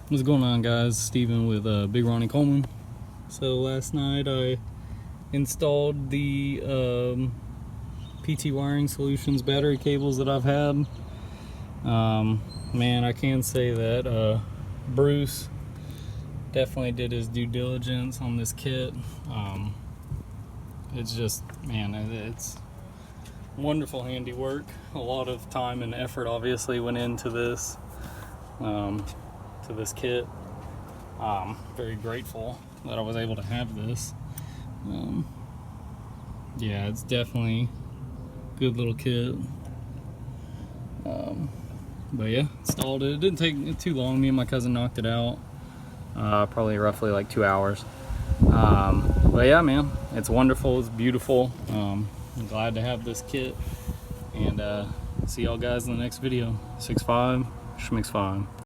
What's going on, guys? Steven with Big Ronnie Coleman. So last night I installed the PT Wiring Solutions battery cables that I've had. Man, I can say that Bruce definitely did his due diligence on this kit. It's just, man, it's wonderful handiwork. A lot of time and effort obviously went into this. To this kit. Very grateful that I was able to have this. Yeah, it's definitely a good little kit. But yeah, installed it. It didn't take too long. Me and my cousin knocked it out. Probably roughly like 2 hours. But yeah, man, it's wonderful. It's beautiful. I'm glad to have this kit. And see y'all guys in the next video. 6'5", Schmix 5.